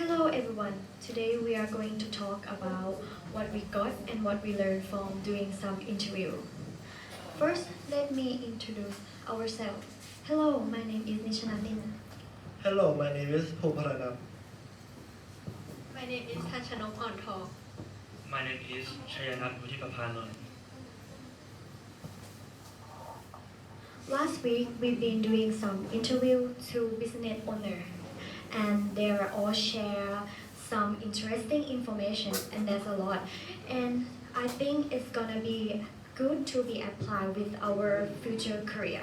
Hello everyone. Today we are going to talk about what we got and what we learned from doing some interview. First, let me introduce ourselves. Hello, my name is Nishananin. Hello, my name is Phoparanam. My name is Tachanok Ontong. My name is Chayanat Vutipapanon. Last week we've been doing some interview to business owner, and they all share some interesting information, and there's a lot. And I think it's gonna be good to be applied with our future career.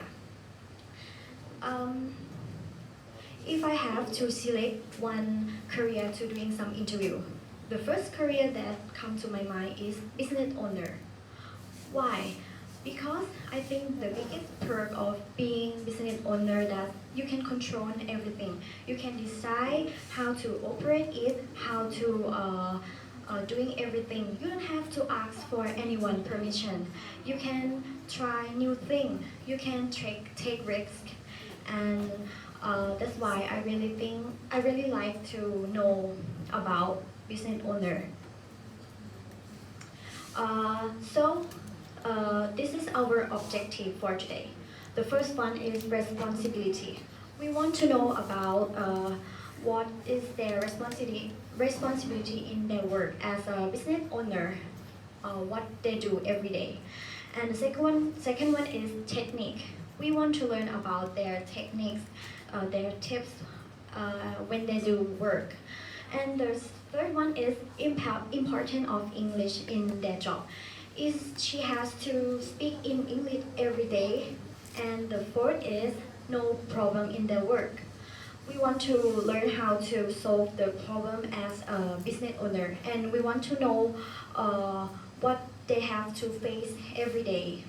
If I have to select one career to doing some interview, the first career that comes to my mind is business owner. Why? Because I think the biggest perk of being business owner that you can control everything. You can decide how to operate it, how to doing everything. You don't have to ask for anyone permission. You can try new things. You can take risk, and that's why I really like to know about business owner. This is our objective for today. The first one is responsibility. We want to know about what is their responsibility in their work as a business owner, what they do every day. And the second one is technique. We want to learn about their techniques, their tips when they do work. And the third one is importance of English in their job. She has to speak in English every day. And the fourth is no problem in their work. We want to learn how to solve the problem as a business owner, and we want to know what they have to face every day.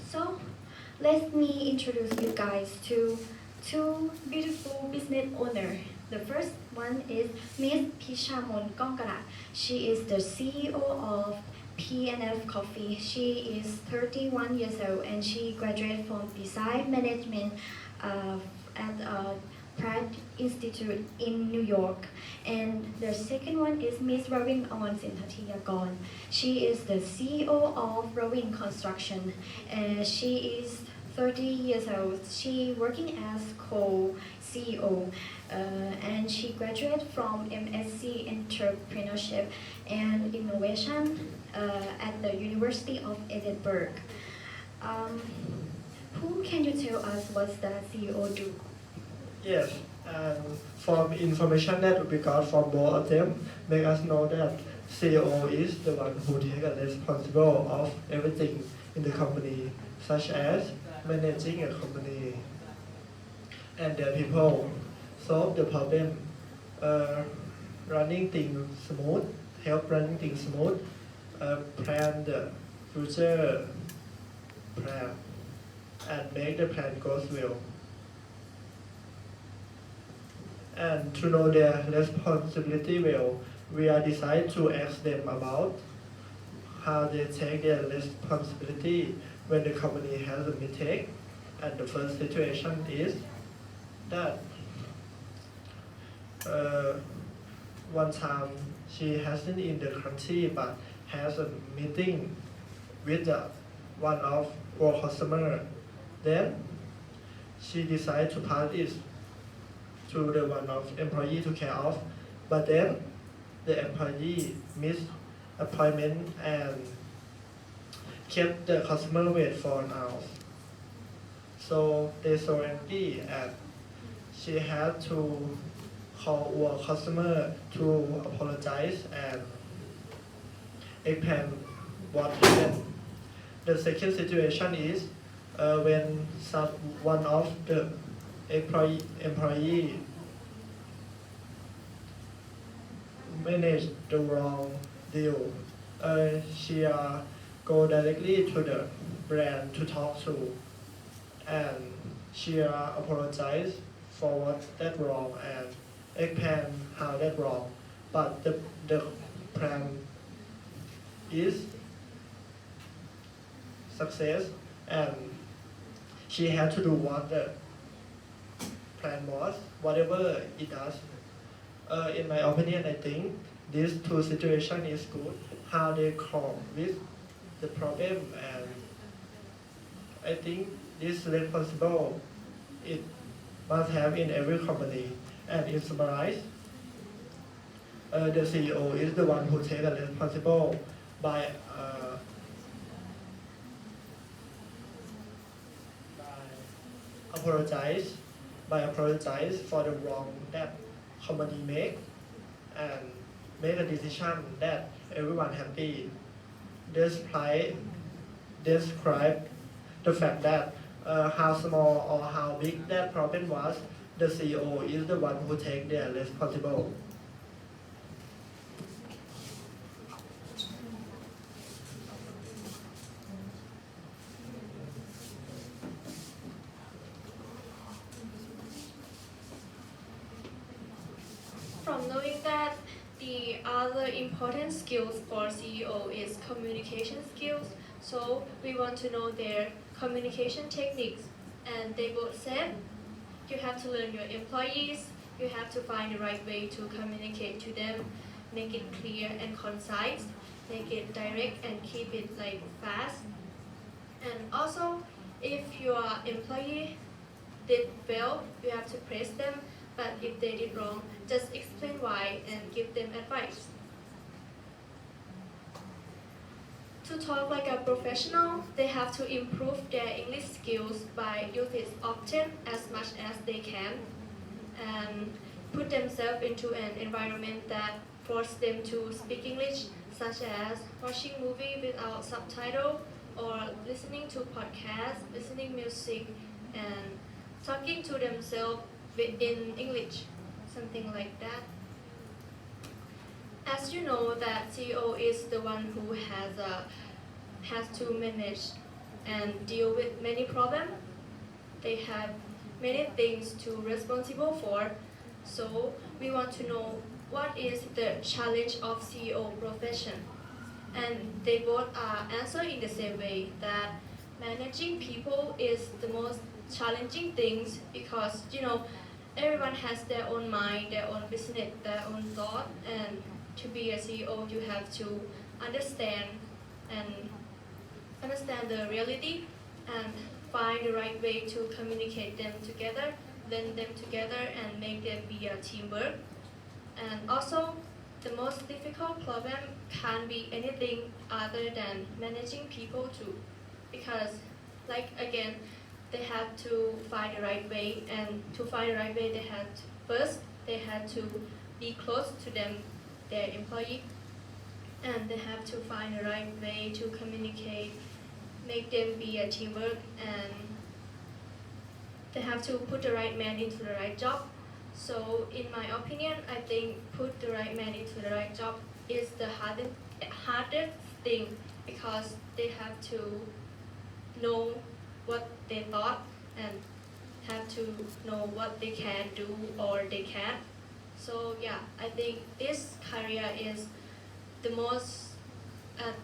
So let me introduce you guys to two beautiful business owners. The first one is Miss Pishamon Kongkara. She is the CEO of P&F Coffee. She is 31 years old and she graduated from Design Management at Pratt Institute in New York. And the second one is Miss Ravin Awan Sinthatiyagon. She is the CEO of Ravin Construction. She is 30 years old. She working as co-CEO, and she graduated from MSc Entrepreneurship and Innovation at the University of Edinburgh. Who can you tell us what the CEO do? Yes, and from information that we got from both of them, make us know that CEO is the one who takes responsible of everything in the company, such as managing a company and their people, solve the problem, running things smooth, help running things smooth, plan the future plan, and make the plan goes well. And to know their responsibility well, we are decided to ask them about how they take their responsibility when the company has a mistake. And the first situation is that one time she hasn't in the country but has a meeting with one of our customer. Then she decided to pass it to the one of employee to care of, but then the employee missed appointment and kept the customer wait for an hour. So they so angry and she had to call our customer to apologize and explain what happened. The second situation is when one of the employee managed the wrong deal. She go directly to the brand to talk to, and she apologized for what that wrong and explain how that wrong. But the plan is success, and she had to do what the plan was, whatever it does. In my opinion, I think these two situations is good. How they cope with the problem, and I think this responsible it must have in every company. And in summarize, the CEO is the one who takes the responsible by apologize for the wrong that company make and make a decision that everyone happy. Describe the fact that how small or how big that problem was, the CEO is the one who take their responsible. From knowing that the other important skills for CEO is communication skills, so we want to know their communication techniques. And they both said you have to learn your employees, you have to find the right way to communicate to them, make it clear and concise, make it direct and keep it like fast. And also, if your employee did well, you have to praise them, but if they did wrong, just explain why and give them advice. To talk like a professional, they have to improve their English skills by using it often as much as they can and put themselves into an environment that forces them to speak English, such as watching movie without subtitle or listening to podcasts, listening music, and talking to themselves in English, something like that. As you know, that CEO is the one who has to manage and deal with many problems. They have many things to responsible for. So we want to know what is the challenge of CEO profession. And they both are answered in the same way, that managing people is the most challenging things because everyone has their own mind, their own business, their own thought, and to be a CEO you have to understand the reality and find the right way to communicate them together, blend them together, and make them be a teamwork. And also, the most difficult problem can't be anything other than managing people too, because again, they have to find the right way, and to find the right way they had to be close to them, their employee, and they have to find the right way to communicate, make them be a teamwork, and they have to put the right man into the right job. So in my opinion, I think put the right man into the right job is the hardest thing, because they have to know what they thought and have to know what they can do or they can't. So yeah, I think this career is the most,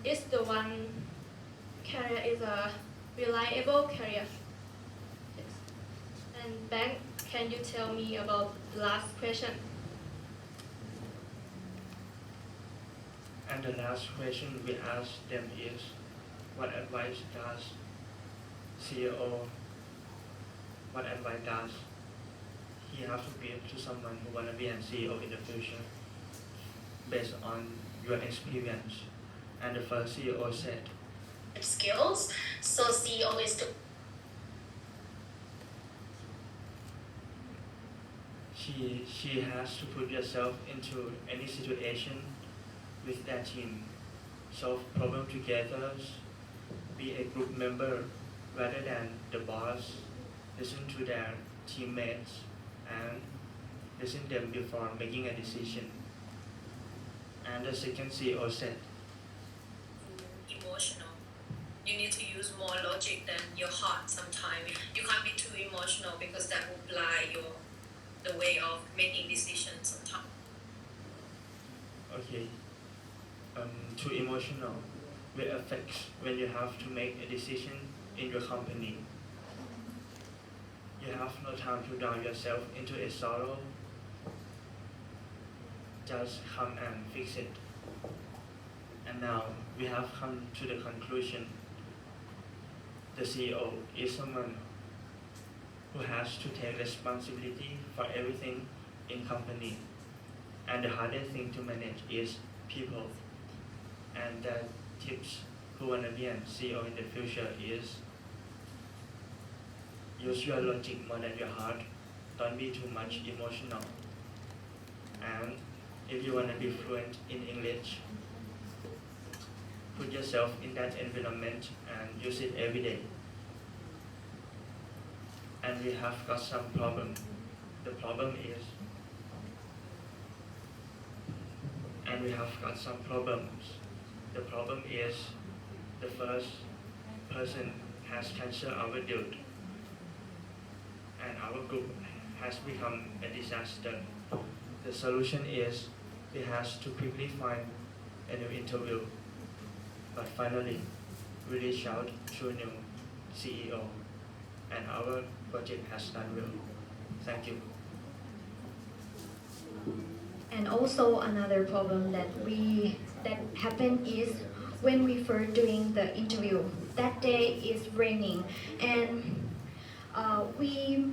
is the one career is a reliable career. Yes. And Bank, can you tell me about the last question? And the last question we asked them is, what advice does CEO, what advice does he have to give to someone who want to be a CEO in the future based on your experience? And the first CEO said, skills. So CEO is to she has to put yourself into any situation with their team, solve problem together, be a group member rather than the boss, listen to their teammates and listen them before making a decision. And the second CEO said, emotional. You need to use more logic than your heart sometimes. You can't be too emotional because that will blind the way of making decisions sometimes. okay, too emotional will affect when you have to make a decision in your company. You have no time to drown yourself into a sorrow. Just come and fix it. And now we have come to the conclusion. The CEO is someone who has to take responsibility for everything in company. And the hardest thing to manage is people. And the tips who want to be a CEO in the future is use your logic more than your heart. Don't be too much emotional. And if you want to be fluent in English, put yourself in that environment and use it every day. And we have got some problem. The problem is, and we have got some problems. The problem is, the first person has canceled our dude, and our group has become a disaster. The solution is, we have to quickly find a new interview. But finally, we reach out to a new CEO, and our project has done well. Thank you. And also another problem that happened is when we first doing the interview. That day is raining, and we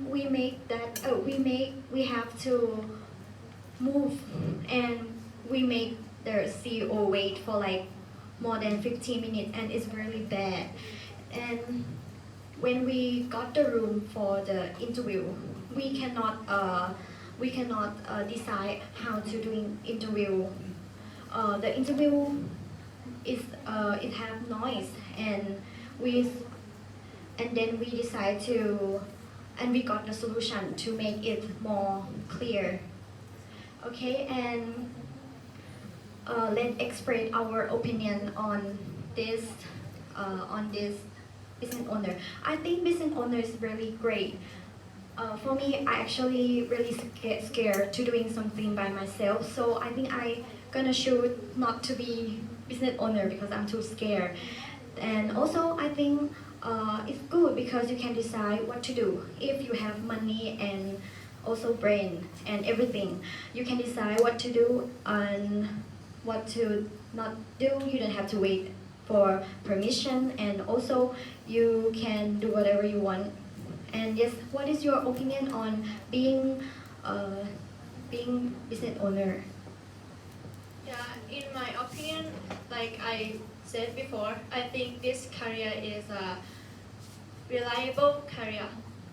have to move, and we make the CEO wait for like more than 15 minutes, and it's really bad. And when we got the room for the interview, we cannot decide how to do interview. The interview is it have noise, and then we decide to, and we got the solution to make it more clear. Okay, and let's express our opinion on this business owner. I think business owner is really great. For me, I actually really scared to doing something by myself. So I think I gonna choose not to be business owner because I'm too scared. And also I think it's good because you can decide what to do. If you have money and also brain and everything, you can decide what to do and what to not do. You don't have to wait for permission, and also you can do whatever you want. And yes, what is your opinion on being business owner? Yeah, in my opinion, like I said before, I think this career is a reliable career,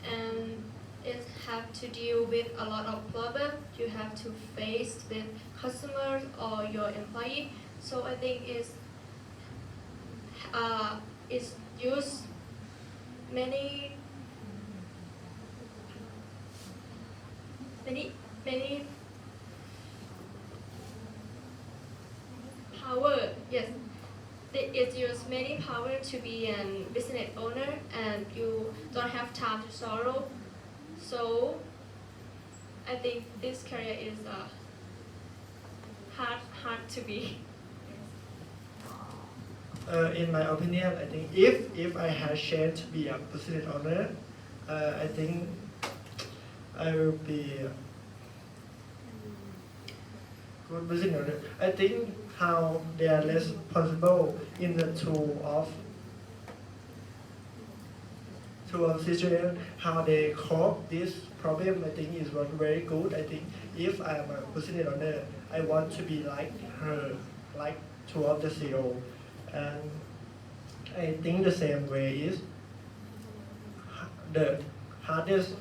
and it have to deal with a lot of problems you have to face with customers or your employee. So I think it's use many power. Yes, it use many power to be a business owner, and you don't have time to sorrow. So I think this career is hard to be. In my opinion, I think if I had chance to be a business owner, I think I will be a good business owner. I think how they are responsible in the two of situation, how they cope this problem, I think is one very good. I think if I am a business owner, I want to be like her, like two of the CEO. And I think the same way is the hardest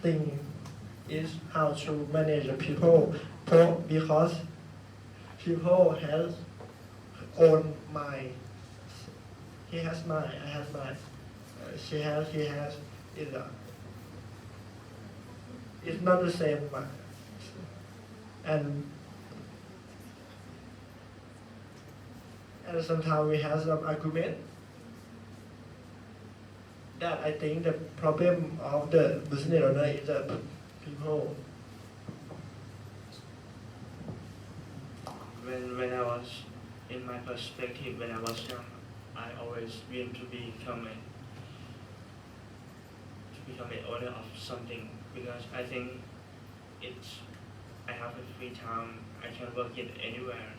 thing is how to manage the people, because people has own mind. He has mind, I have mind. He has is it's not the same mind. And sometimes we have some argument that I think the problem of the business owner is the people. When I was, in my perspective, when I was young, I always dreamed to become become an owner of something because I think it's I have a free time. I can work it anywhere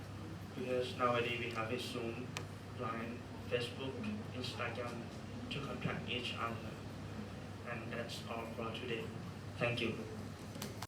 because nowadays we have a Zoom, Line, Facebook, Instagram to contact each other. And that's all for today. Thank you.